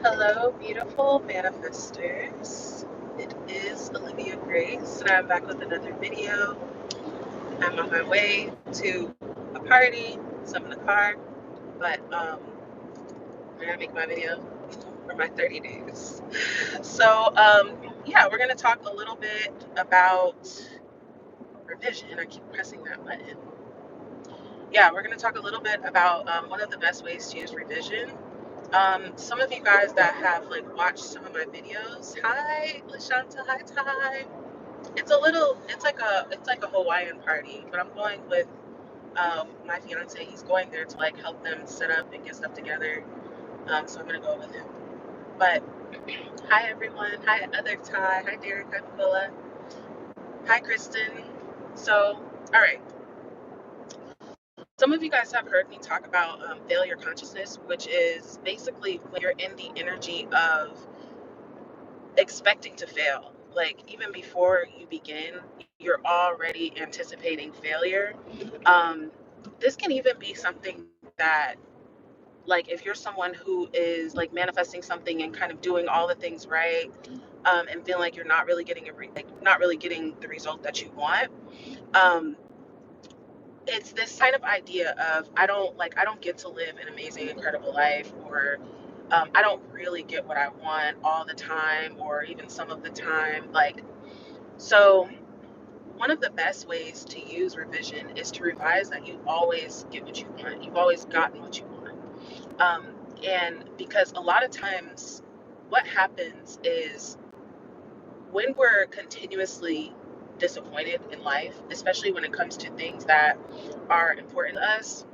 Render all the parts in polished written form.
Hello, beautiful manifestors. It is Olivia Grace, and I'm back with another video. I'm on my way to a party, so I'm in the car, but I'm gonna make my video for my 30 days. So, yeah, we're gonna talk a little bit about revision. I keep pressing that button. Yeah, we're gonna talk a little bit about one of the best ways to use revision. Some of you guys that have like watched some of my videos, hi Lashanta, hi Ty. It's like a Hawaiian party, but I'm going with my fiance. He's going there to like help them set up and get stuff together. So I'm gonna go with him. But hi everyone, hi other Ty, hi Derek, hi Paula, hi Kristen. So all right, some of you guys have heard me talk about failure consciousness, which is basically when you're in the energy of expecting to fail. Like even before you begin, you're already anticipating failure. Um, this can even be something that, like, if you're someone who is like manifesting something and kind of doing all the things right, and feeling like you're not really getting not really getting the result that you want. Um, it's this kind of idea of I don't get to live an amazing, incredible life, or I don't really get what I want all the time, or even some of the time. So one of the best ways to use revision is to revise that you always get what you want. You've always gotten what you want. Um, and because a lot of times what happens is when we're continuously disappointed in life, especially when it comes to things that are important to us,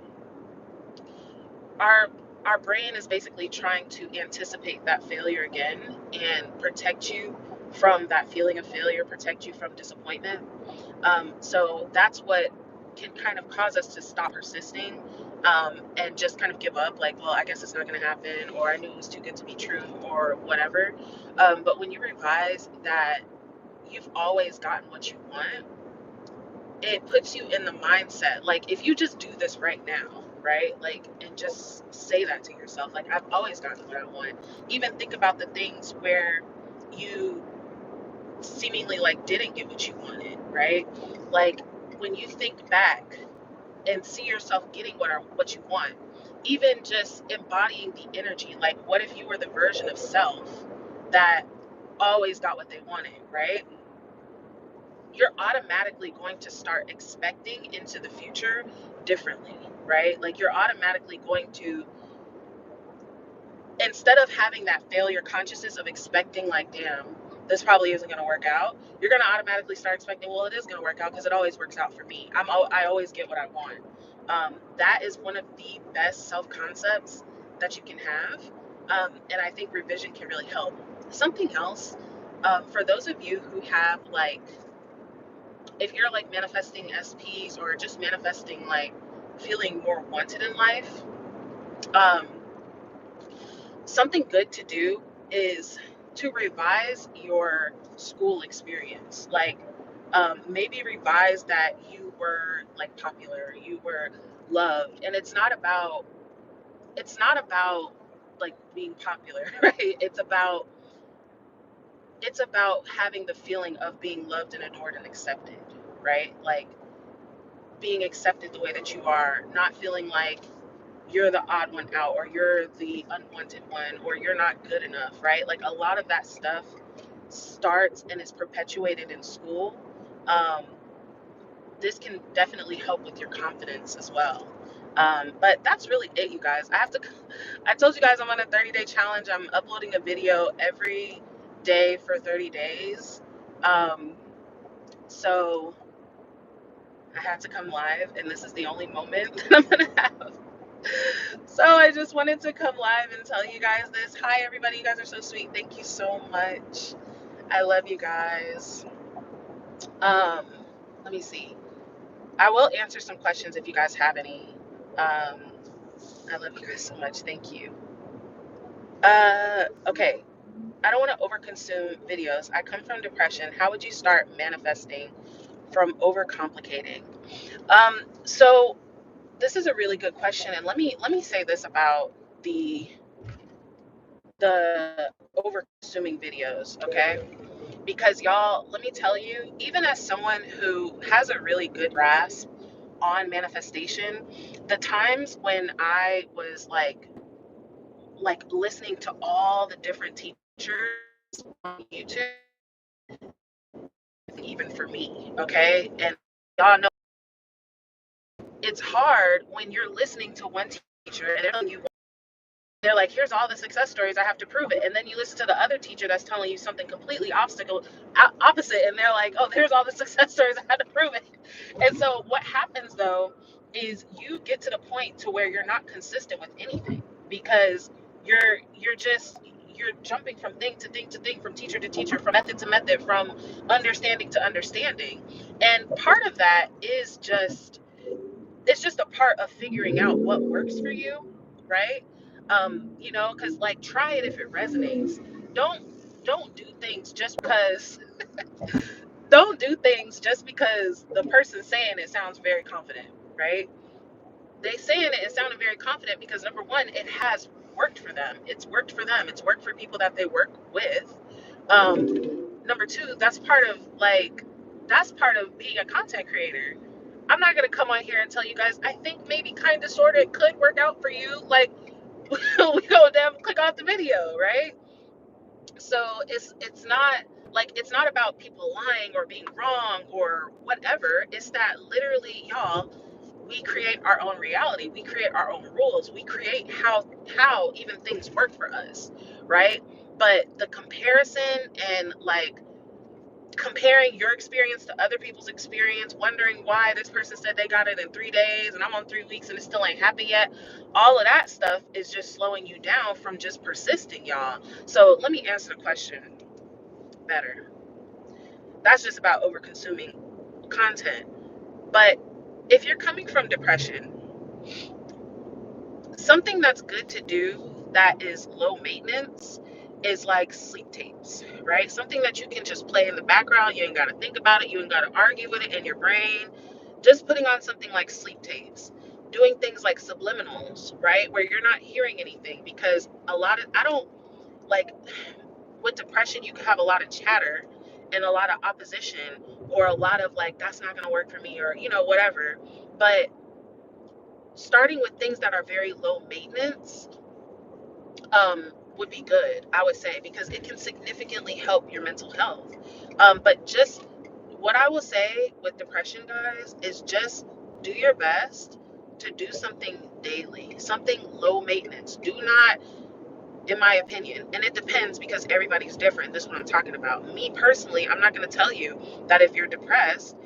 our our brain is basically trying to anticipate that failure again and protect you from that feeling of failure, protect you from disappointment. So that's what can kind of cause us to stop persisting, and just kind of give up, like, well, I guess it's not going to happen, or I knew it was too good to be true, or whatever. But when you realize that you've always gotten what you want, it puts you in the mindset, like, if you just do this right now, right? Like, and just say that to yourself, like, I've always gotten what I want. Even think about the things where you seemingly like didn't get what you wanted, right? Like when you think back and see yourself getting what you want, even just embodying the energy, like what if you were the version of self that always got what they wanted, right? You're automatically going to start expecting into the future differently, right? Like you're automatically going to, instead of having that failure consciousness of expecting, like, damn, this probably isn't going to work out, you're going to automatically start expecting, well, it is going to work out because it always works out for me. I always get what I want. That is one of the best self concepts that you can have. And I think revision can really help. Something else, for those of you who have, like, if you're like manifesting SPs or just manifesting, like, feeling more wanted in life, um, something good to do is to revise your school experience. Like, maybe revise that you were like popular, you were loved, and it's not about like being popular, right? It's about having the feeling of being loved and adored and accepted, right? Like being accepted the way that you are, not feeling like you're the odd one out, or you're the unwanted one, or you're not good enough, right? Like a lot of that stuff starts and is perpetuated in school. Um, this can definitely help with your confidence as well. But that's really it, you guys. I told you guys I'm on a 30-day challenge. I'm uploading a video every day for 30 days. Um, so I had to come live, and this is the only moment that I'm going to have. So I just wanted to come live and tell you guys this. Hi, everybody. You guys are so sweet. Thank you so much. I love you guys. Um, Let me see. I will answer some questions if you guys have any. Um, I love you guys so much. Thank you. Okay. I don't want to overconsume videos. I come from depression. How would you start manifesting from overcomplicating? So this is a really good question, and let me say this about the the over consuming videos, okay? Because y'all, let me tell you, even as someone who has a really good grasp on manifestation, the times when I was like listening to all the different teachers on YouTube, even for me, okay? And y'all know it's hard when you're listening to one teacher and they're telling you, they're like, here's all the success stories, I have to prove it. And then you listen to the other teacher that's telling you something completely opposite, and they're like, oh, there's all the success stories, I had to prove it. And so what happens though is you get to the point to where you're not consistent with anything, because you're jumping from thing to thing to thing, from teacher to teacher, from method to method, from understanding to understanding. And part of that is just, it's just a part of figuring out what works for you, right? You know, because like, try it if it resonates. don't don't do things just because don't do things just because the person saying it sounds very confident, right? They saying it and sounding very confident because, number one, it has worked for them. It's worked for them. It's worked for people that they work with. Number two, that's part of being a content creator. I'm not gonna come on here and tell you guys, I think maybe kind of sort of it could work out for you. Like, we go down, click off the video, right? So it's not about people lying or being wrong or whatever. It's that literally, y'all, we create our own reality. We create our own rules. We create how even things work for us, right? But the comparison and like comparing your experience to other people's experience, wondering why this person said they got it in 3 days and I'm on 3 weeks and it still ain't happened yet. All of that stuff is just slowing you down from just persisting, y'all. So let me answer the question better. That's just about over consuming content. But if you're coming from depression, something that's good to do that is low maintenance is like sleep tapes, right? Something that you can just play in the background. You ain't got to think about it. You ain't got to argue with it in your brain. Just putting on something like sleep tapes, doing things like subliminals, right? Where you're not hearing anything, because I don't like, with depression, you can have a lot of chatter and a lot of opposition, or a lot of like, that's not going to work for me, or, whatever. But starting with things that are very low maintenance would be good, I would say, because it can significantly help your mental health. But just what I will say with depression, guys, is just do your best to do something daily, something low maintenance. Do not, in my opinion, and it depends because everybody's different. This is what I'm talking about. Me personally, I'm not going to tell you that if you're depressed,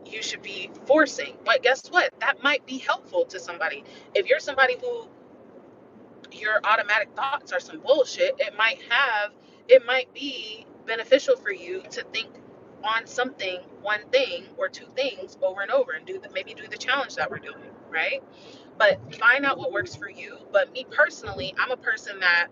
you should be forcing. But guess what? That might be helpful to somebody. If you're somebody who your automatic thoughts are some bullshit, it might be beneficial for you to think on something, one thing or two things over and over, and maybe do the challenge that we're doing, right? But find out what works for you. But me personally, I'm a person that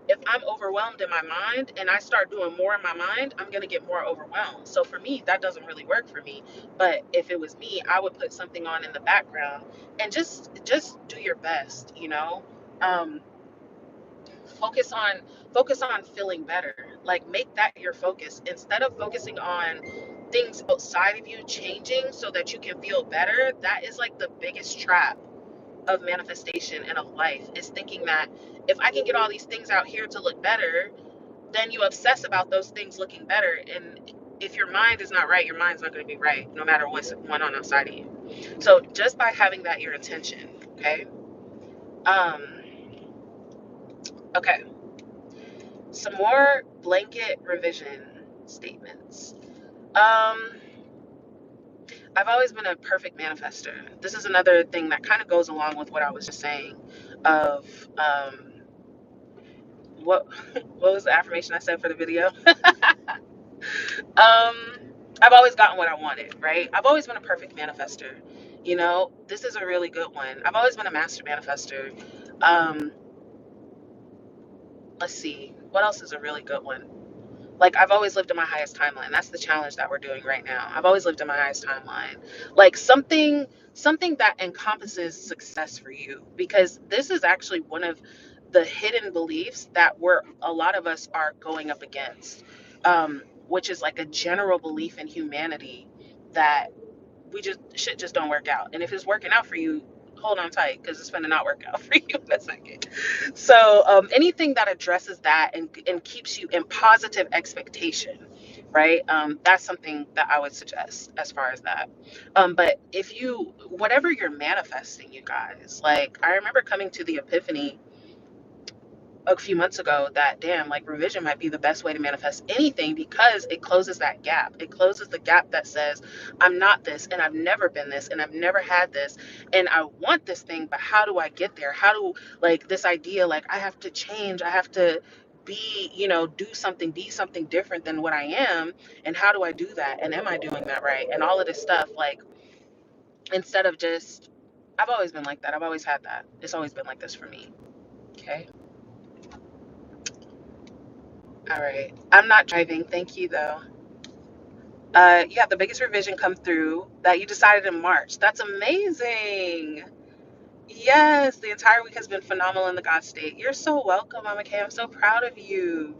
if I'm overwhelmed in my mind and I start doing more in my mind, I'm going to get more overwhelmed. So for me, that doesn't really work for me. But if it was me, I would put something on in the background and just do your best, um, focus on feeling better. Like, make that your focus instead of focusing on things outside of you changing so that you can feel better. That is like the biggest trap of manifestation and of life, is thinking that if I can get all these things out here to look better, then you obsess about those things looking better. And if your mind is not right, your mind's not going to be right, no matter what's going on outside of you. So just by having that your intention, okay? Um, okay. Some more blanket revision statements. I've always been a perfect manifester. This is another thing that kind of goes along with what I was just saying of what what was the affirmation I said for the video? um I've always gotten what I wanted, right? I've always been a perfect manifester. This is a really good one. I've always been a master manifester. um let's see, what else is a really good one? Like, I've always lived in my highest timeline. That's the challenge that we're doing right now. I've always lived in my highest timeline. Like, something that encompasses success for you, because this is actually one of the hidden beliefs that a lot of us are going up against, which is like a general belief in humanity that shit just don't work out. And if it's working out for you, hold on tight, because it's gonna not work out for you in a second. So anything that addresses that and keeps you in positive expectation, right? That's something that I would suggest as far as that. But if you, whatever you're manifesting, you guys, like I remember coming to the epiphany a few months ago that damn, like revision might be the best way to manifest anything, because it closes that gap. It closes the gap that says I'm not this, and I've never been this, and I've never had this, and I want this thing, but how do I get there? How do, like, this idea, like I have to change, I have to be, do something, be something different than what I am, and how do I do that, and am I doing that right, and all of this stuff, like, instead of just, I've always been like that, I've always had that, it's always been like this for me. Okay. All right. I'm not driving. Thank you, though. You have the biggest revision come through that you decided in March. That's amazing. Yes, the entire week has been phenomenal in the God state. You're so welcome, Mama Kay. I'm so proud of you.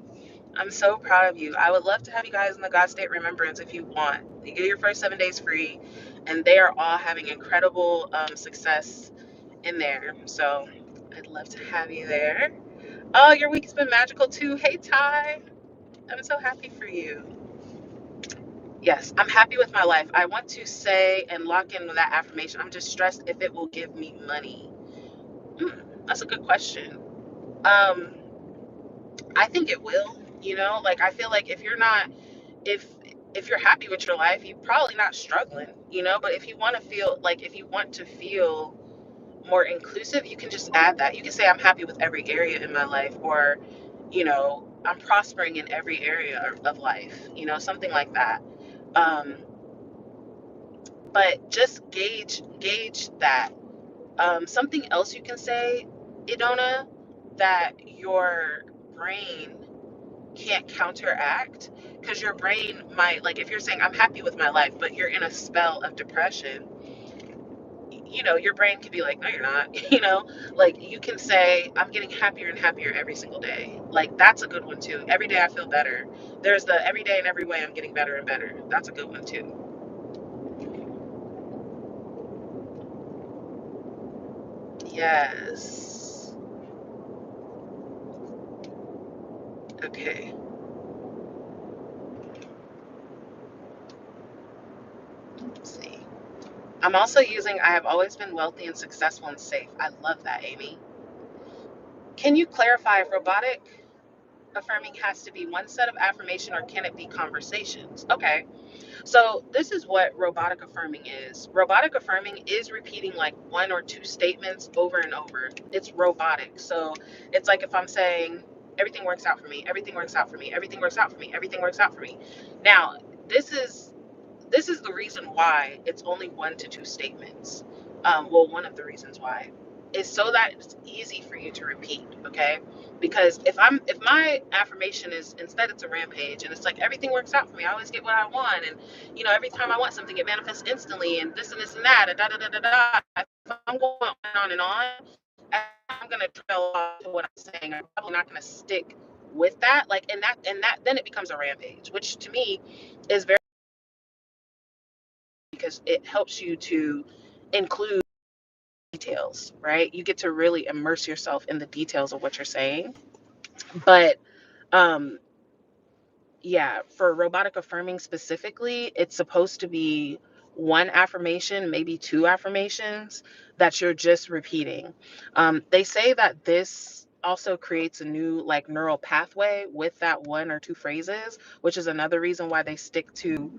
I'm so proud of you. I would love to have you guys in the God state remembrance if you want. You get your first 7 days free, and they are all having incredible success in there. So I'd love to have you there. Oh, your week's been magical too. Hey, Ty. I'm so happy for you. Yes, I'm happy with my life. I want to say and lock in with that affirmation. I'm just stressed if it will give me money. That's a good question. Um, I think it will. Like I feel like if you're not, if you're happy with your life, you're probably not struggling. But if you want to feel like, if you want to feel more inclusive, you can just add that. You can say I'm happy with every area in my life, or I'm prospering in every area of life. Something like that. Um, but just gauge that. Something else you can say, Idona, that your brain can't counteract, because your brain might, like, if you're saying I'm happy with my life but you're in a spell of depression, your brain could be like, no, you're not. Like, you can say I'm getting happier and happier every single day. Like, that's a good one too. Every day I feel better. There's the every day and every way I'm getting better and better. That's a good one too. Yes. Okay. Let's see. I'm also using I have always been wealthy and successful and safe. I love that, Amy. Can you clarify if robotic affirming has to be one set of affirmation, or can it be conversations? Okay. So this is what robotic affirming is. Robotic affirming is repeating like one or two statements over and over. It's robotic. So it's like if I'm saying everything works out for me, everything works out for me, everything works out for me, everything works out for me. Now, this is the reason why it's only 1 to 2 statements. Well, one of the reasons why is so that it's easy for you to repeat. Okay, because if my affirmation is, instead it's a rampage, and it's like everything works out for me, I always get what I want, and every time I want something it manifests instantly, and this and that, and da da da da da. If I'm going on and on, I'm gonna trail off to what I'm saying. I'm probably not gonna stick with that. Like, and that then it becomes a rampage, which to me is very, because it helps you to include details, right? You get to really immerse yourself in the details of what you're saying. But um yeah, for robotic affirming specifically, it's supposed to be one affirmation, maybe 2 affirmations that you're just repeating. They say that this also creates a new like neural pathway with that 1 or 2 phrases, which is another reason why they stick to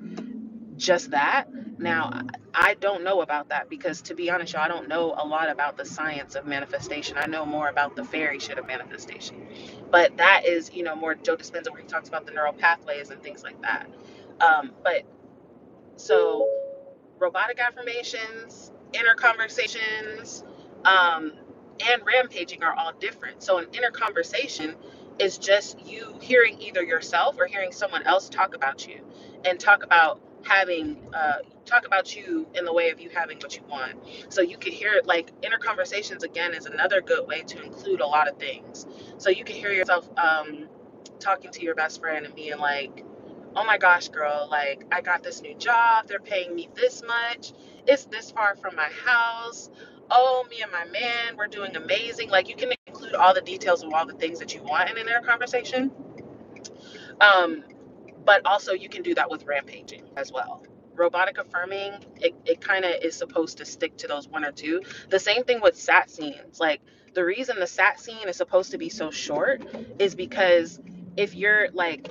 just that. Now, I don't know about that, because to be honest, y'all, I don't know a lot about the science of manifestation. I know more about the fairy shit of manifestation. But that is, more Joe Dispenza, where he talks about the neural pathways and things like that. But so robotic affirmations, inner conversations, and rampaging are all different. So an inner conversation is just you hearing either yourself or hearing someone else talk about you, and talk about having talk about you in the way of you having what you want. So you can hear it, like inner conversations again is another good way to include a lot of things. So you can hear yourself talking to your best friend and being like, oh my gosh, girl, like I got this new job, they're paying me this much, it's this far from my house, oh, me and my man, we're doing amazing. Like you can include all the details of all the things that you want in an inner conversation. um but also you can do that with rampaging as well. Robotic affirming, it kind of is supposed to stick to those one or two. The same thing with sat scenes. Like the reason the sat scene is supposed to be so short is because if you're like,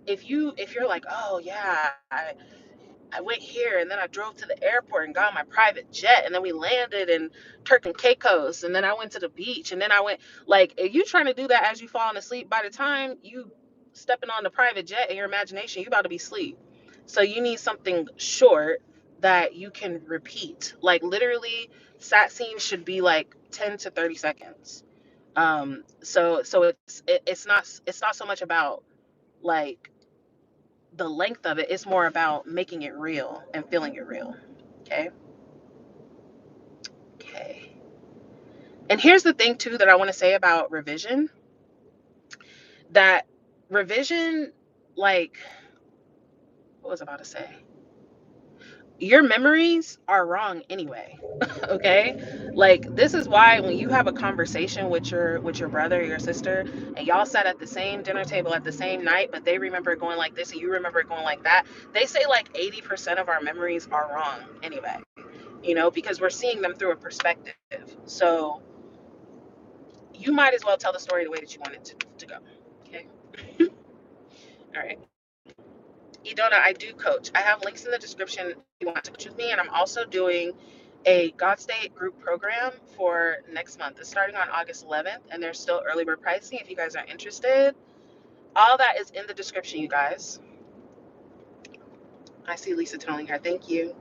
if you're like, oh yeah, I went here and then I drove to the airport and got my private jet and then we landed in Turk and Caicos and then I went to the beach and then I went, like if you trying to do that as you falling asleep, by the time you stepping on the private jet in your imagination, you about to be asleep. So you need something short that you can repeat. Like literally sat scenes should be like 10 to 30 seconds. So it's not so much about like the length of it, it's more about making it real and feeling it real. Okay. Okay. And here's the thing too that I want to say about revision, that revision, like, what was I about to say? Your memories are wrong anyway. Okay. Like this is why when you have a conversation with your brother or your sister and y'all sat at the same dinner table at the same night, but they remember it going like this and you remember it going like that, they say like 80% of our memories are wrong anyway, because we're seeing them through a perspective. So you might as well tell the story the way that you want it to go. Okay. All right. Idona, I do coach. I have links in the description if you want to coach with me. And I'm also doing a Godstate group program for next month. It's starting on August 11th, and there's still early bird pricing if you guys are interested. All that is in the description, you guys. I see Lisa telling her, thank you.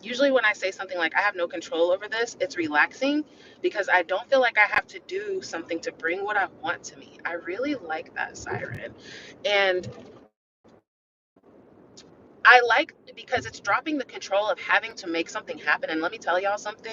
Usually when I say something like I have no control over this, it's relaxing because I don't feel like I have to do something to bring what I want to me. I really like that, Siren. And I like because it's dropping the control of having to make something happen. And let me tell y'all something.